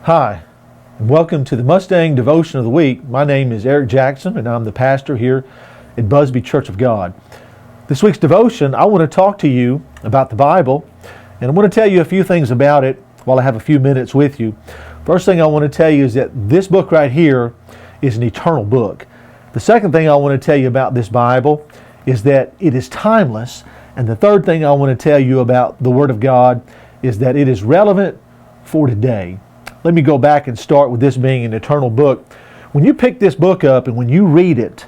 Hi, and welcome to the Mustang Devotion of the Week. My name is Eric Jackson, and I'm the pastor here at Busby Church of God. This week's devotion, I want to talk to you about the Bible, and I want to tell you a few things about it while I have a few minutes with you. First thing I want to tell you is that this book right here is an eternal book. The second thing I want to tell you about this Bible is that it is timeless. And the third thing I want to tell you about the Word of God is that it is relevant for today. Let me go back and start with this being an eternal book. When you pick this book up and when you read it,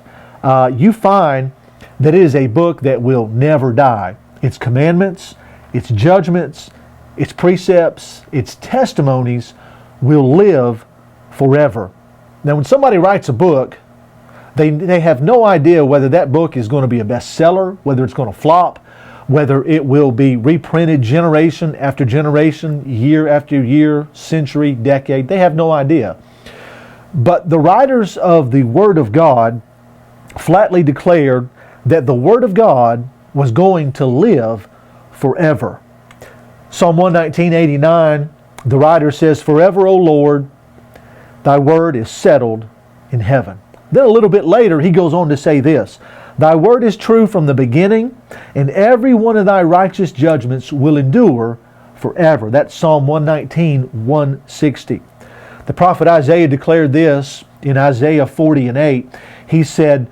you find that it is a book that will never die. Its commandments, its judgments, its precepts, its testimonies will live forever. Now, when somebody writes a book, they have no idea whether that book is going to be a bestseller, whether it's going to flop, whether it will be reprinted generation after generation, year after year, century, decade. They have no idea. But the writers of the Word of God flatly declared that the Word of God was going to live forever. Psalm 119:89, the writer says, "Forever, O Lord, thy word is settled in heaven." Then a little bit later, he goes on to say this, "Thy word is true from the beginning, and every one of thy righteous judgments will endure forever." That's Psalm 119:160. The prophet Isaiah declared this in Isaiah 40:8. He said,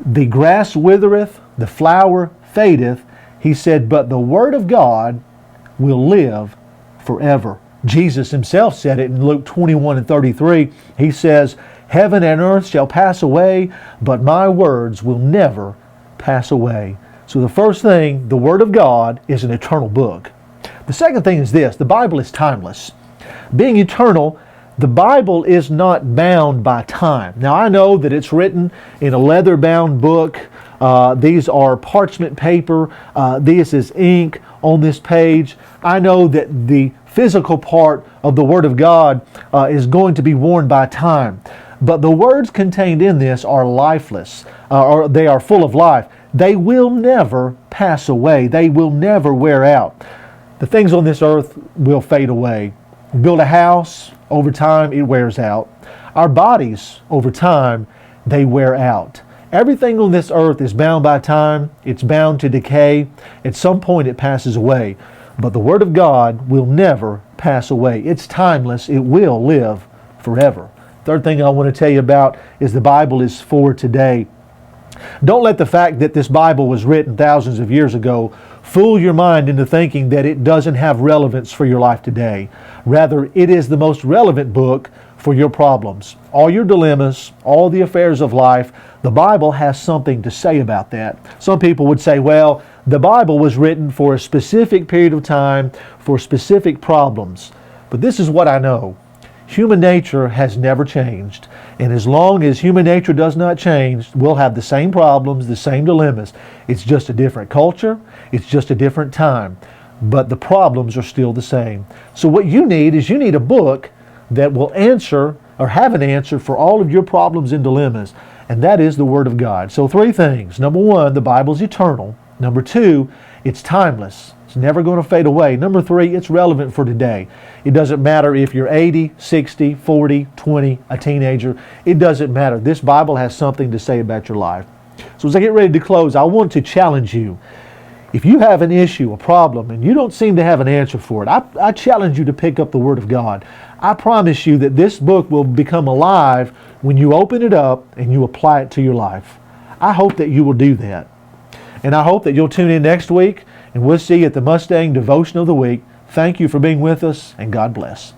"The grass withereth, the flower fadeth." He said, "But the word of God will live forever." Jesus himself said it in Luke 21:33. He says, "Heaven and earth shall pass away, but my words will never pass away." So the first thing, the Word of God is an eternal book. The second thing is this, the Bible is timeless. Being eternal, the Bible is not bound by time. Now I know that it's written in a leather-bound book. These are parchment paper. This is ink on this page. I know that the physical part of the Word of God is going to be worn by time. But the words contained in this are lifeless, or they are full of life. They will never pass away. They will never wear out. The things on this earth will fade away. We build a house, over time it wears out. Our bodies, over time, they wear out. Everything on this earth is bound by time. It's bound to decay. At some point it passes away. But the Word of God will never pass away. It's timeless. It will live forever. Third thing I want to tell you about is the Bible is for today. Don't let the fact that this Bible was written thousands of years ago fool your mind into thinking that it doesn't have relevance for your life today. Rather, it is the most relevant book for your problems. All your dilemmas, all the affairs of life, the Bible has something to say about that. Some people would say, well, the Bible was written for a specific period of time, for specific problems. But this is what I know. Human nature has never changed. And as long as human nature does not change, we'll have the same problems, the same dilemmas. It's just a different culture. It's just a different time. But the problems are still the same. So what you need is you need a book that will answer or have an answer for all of your problems and dilemmas. And that is the Word of God. So three things. Number one, the Bible's eternal. Number two, it's timeless. It's never going to fade away. Number three, it's relevant for today. It doesn't matter if you're 80, 60, 40, 20, a teenager. It doesn't matter. This Bible has something to say about your life. So as I get ready to close, I want to challenge you. If you have an issue, a problem, and you don't seem to have an answer for it, I challenge you to pick up the Word of God. I promise you that this book will become alive when you open it up and you apply it to your life. I hope that you will do that. And I hope that you'll tune in next week, and we'll see you at the Mustang Devotion of the Week. Thank you for being with us, and God bless.